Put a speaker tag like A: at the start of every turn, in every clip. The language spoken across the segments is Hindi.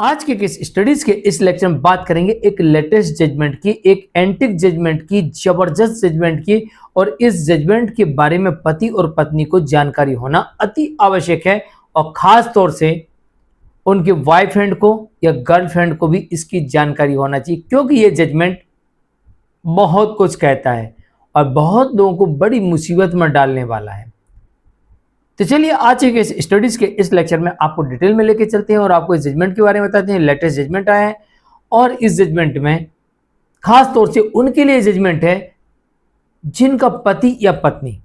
A: आज के केस स्टडीज के इस लेक्चर में बात करेंगे एक लेटेस्ट जजमेंट की, एक एंटिक जजमेंट की, जबरदस्त जजमेंट की। और इस जजमेंट के बारे में पति और पत्नी को जानकारी होना अति आवश्यक है, और खास तौर से उनके बॉयफ्रेंड को या गर्लफ्रेंड को भी इसकी जानकारी होना चाहिए, क्योंकि ये जजमेंट बहुत कुछ कहता है और बहुत लोगों को बड़ी मुसीबत में डालने वाला है। तो चलिए आज के स्टडीज के इस लेक्चर में आपको डिटेल में लेके चलते हैं और आपको इस जजमेंट के बारे में बताते हैं। लेटेस्ट जजमेंट आया है और इस जजमेंट में खास तौर से उनके लिए जजमेंट है जिनका पति या पत्नी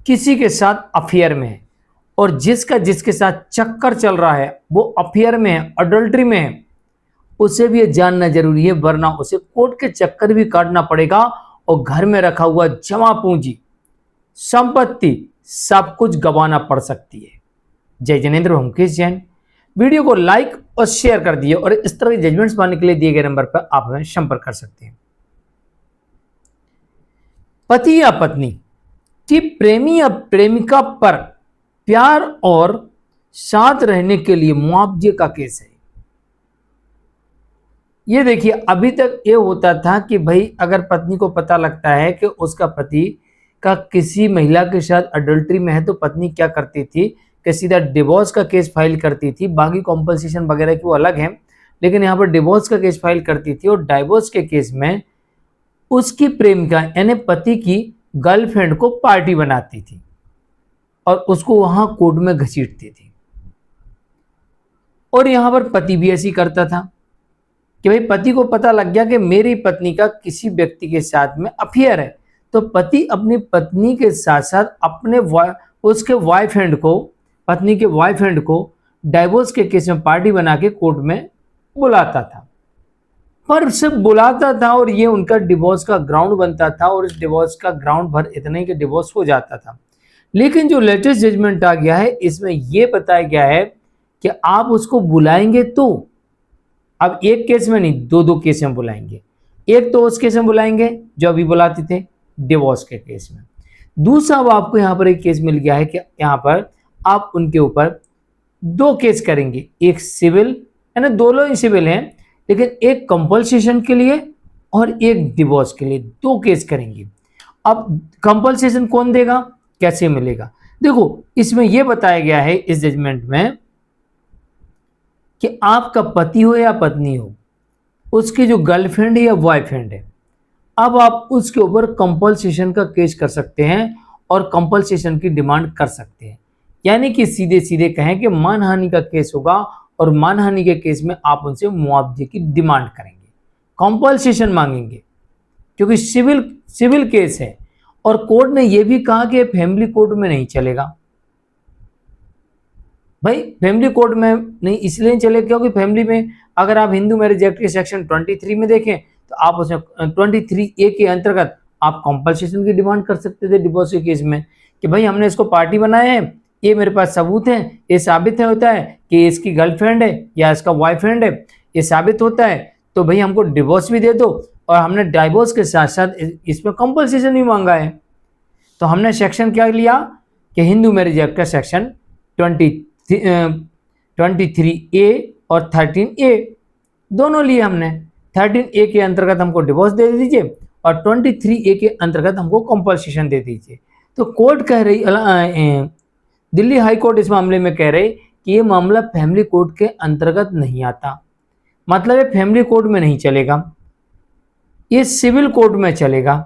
A: किसी के साथ अफेयर में है, और जिसके साथ चक्कर चल रहा है वो अफेयर में है, अडल्ट्री में है। उसे भी ये जानना जरूरी है, वरना उसे कोर्ट के चक्कर भी काटना पड़ेगा और घर में रखा हुआ जमा पूंजी, संपत्ति, सब कुछ गंवाना पड़ सकती है। जय जनेन्द्र, मुकेश जैन। वीडियो को लाइक और शेयर कर दिए और इस तरह के जजमेंट्स पाने के लिए दिए गए नंबर पर आप हमें संपर्क कर सकते हैं। पति या पत्नी की प्रेमी या प्रेमिका पर प्यार और साथ रहने के लिए मुआवजे का केस है। ये देखिए, अभी तक ये होता था कि भाई अगर पत्नी को पता लगता है कि उसका पति का किसी महिला के साथ अडल्ट्री में है तो पत्नी क्या करती थी कि सीधा डिवोर्स का केस फाइल करती थी। बाकी कॉम्पनसेशन वगैरह की वो अलग है, लेकिन यहाँ पर डिवोर्स का केस फाइल करती थी। और डिवोर्स के केस में उसकी प्रेमिका यानी पति की गर्लफ्रेंड को पार्टी बनाती थी और उसको वहां कोर्ट में घसीटती थी। और यहाँ पर पति भी ऐसी करता था कि भाई पति को पता लग गया कि मेरी पत्नी का किसी व्यक्ति के साथ में अफेयर है, तो पति अपनी पत्नी के साथ साथ अपने उसके बॉयफ्रेंड को, पत्नी के बॉयफ्रेंड को डाइवोर्स के केस में पार्टी बना के कोर्ट में बुलाता था। पर सिर्फ बुलाता था और ये उनका डिवोर्स का ग्राउंड बनता था, और इस डिवोर्स का ग्राउंड भर इतना ही कि डिवोर्स हो जाता था। लेकिन जो लेटेस्ट जजमेंट आ गया है इसमें यह बताया गया है कि आप उसको बुलाएंगे तो अब एक केस में नहीं, दो केस में बुलाएंगे। एक तो उस केस में बुलाएंगे जो अभी बुलाते थे डिवोर्स के केस में। दूसरा अब आपको यहाँ पर एक केस मिल गया है कि यहाँ पर आप उनके ऊपर दो केस करेंगे, एक सिविल, यानी दोनों ही सिविल हैं, लेकिन एक कंपल्सेशन के लिए और एक डिवोर्स के लिए दो केस करेंगे। अब कंपल्सेशन कौन देगा, कैसे मिलेगा? देखो, इसमें यह बताया गया है इस जजमेंट में कि आपका पति हो या पत्नी हो, उसकी जो गर्लफ्रेंड है या बॉयफ्रेंड है, अब आप उसके ऊपर कंपल्सेशन का केस कर सकते हैं और कंपल्सेशन की डिमांड कर सकते हैं। यानी कि सीधे सीधे कहें कि मानहानि का केस होगा और मानहानि के केस में आप उनसे मुआवजे की डिमांड करेंगे, कंपल्सेशन मांगेंगे, क्योंकि सिविल केस है। और कोर्ट ने यह भी कहा कि फैमिली कोर्ट में नहीं चलेगा। भाई फैमिली कोर्ट में नहीं इसलिए नहीं चलेगा क्योंकि फैमिली में अगर आप हिंदू मैरिज एक्ट के सेक्शन 23 में देखें तो आप उसमें 23A के अंतर्गत आप कंपल्सेशन की डिमांड कर सकते थे डिवोर्स के केस में कि भाई हमने इसको पार्टी बनाया है, ये मेरे पास सबूत है, ये साबित होता है कि इसकी गर्लफ्रेंड है या इसका बॉयफ्रेंड है, ये साबित होता है, तो भाई हमको डिवोर्स भी दे दो। और हमने डिवोर्स के साथ साथ इसमें कंपल्सेशन भी मांगा है। तो हमने सेक्शन क्या लिया कि हिंदू मैरिज एक्ट का सेक्शन 23A और 13A दोनों लिए हमने। 13A के अंतर्गत हमको डिवोर्स दे दीजिए और 23A के अंतर्गत हमको कंपल्सेशन दे दीजिए। तो कोर्ट कह रही, दिल्ली हाई कोर्ट इस मामले में कह रही कि ये मामला फैमिली कोर्ट के अंतर्गत नहीं आता, मतलब ये फैमिली कोर्ट में नहीं चलेगा, ये सिविल कोर्ट में चलेगा।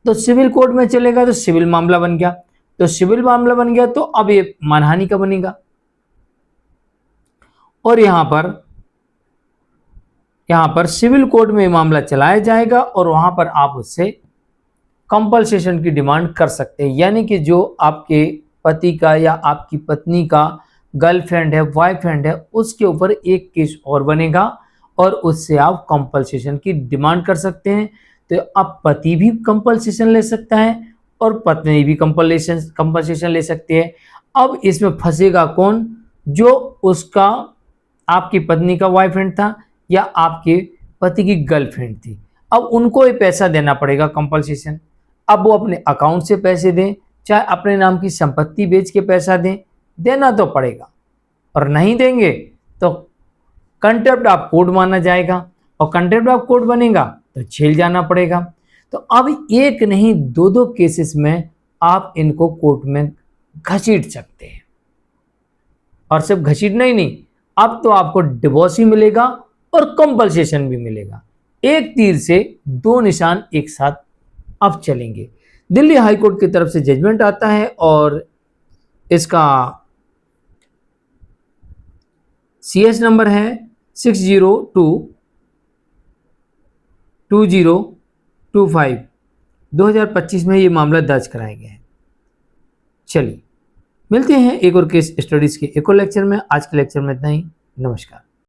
A: तो सिविल कोर्ट में चलेगा तो सिविल मामला बन गया, तो सिविल मामला बन गया तो अब ये मानहानि का बनेगा। और यहां पर सिविल कोर्ट में मामला चलाया जाएगा और वहां पर आप उससे कंपल्सेशन की डिमांड कर सकते हैं। यानी कि जो आपके पति का या आपकी पत्नी का गर्लफ्रेंड है, बॉयफ्रेंड है, उसके ऊपर एक केस और बनेगा और उससे आप कंपल्सेशन की डिमांड कर सकते हैं। तो अब पति भी कंपल्सेशन ले सकता है और पत्नी भी कंपल्सेशन ले सकती है। अब इसमें फंसेगा कौन? जो उसका आपकी पत्नी का बॉयफ्रेंड था या आपके पति की गर्लफ्रेंड थी। अब उनको ये पैसा देना पड़ेगा कंपल्सेशन। अब वो अपने अकाउंट से पैसे दें, चाहे अपने नाम की संपत्ति बेच के पैसा दें, देना तो पड़ेगा। और नहीं देंगे तो कंटेम्प्ट ऑफ कोर्ट माना जाएगा, और कंटेम्प्ट ऑफ कोर्ट बनेगा तो जेल जाना पड़ेगा। तो अब एक नहीं दो दो केसेस में आप इनको कोर्ट में घसीट सकते हैं, और सिर्फ घसीटना ही नहीं, अब तो आपको डिवोर्स ही मिलेगा और कंपल्सेशन भी मिलेगा। एक तीर से दो निशान एक साथ अब चलेंगे। दिल्ली हाई कोर्ट की तरफ से जजमेंट आता है और इसका CS नंबर है 6022025। 2025 में ये मामला दर्ज कराया गया है। चलिए मिलते हैं एक और केस स्टडीज के एक और लेक्चर में। आज के लेक्चर में इतना ही। नमस्कार।